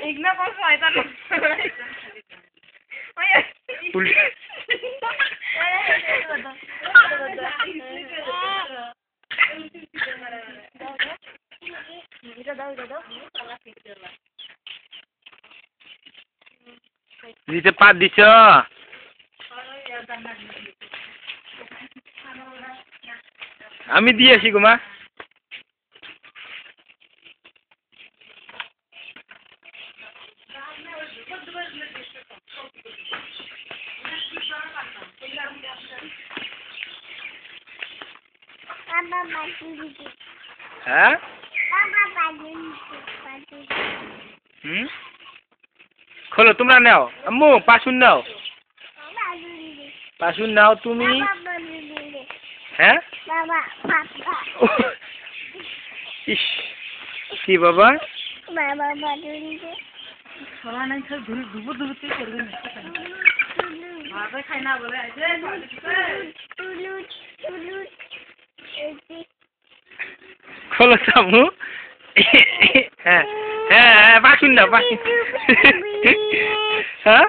Igna kok শয়তান নিচে পাত দিছ আমি দিয়ে আসি গো মা হ্যাঁ খোলো তোমরা নাও আম্মু পাশুন নাও পাশুন নাও তুমি হ্যাঁ ইস কি বাবা খোলো আম্মু হ্যাঁ হ্যাঁ পাশুন নাও পাশুন হ্যাঁ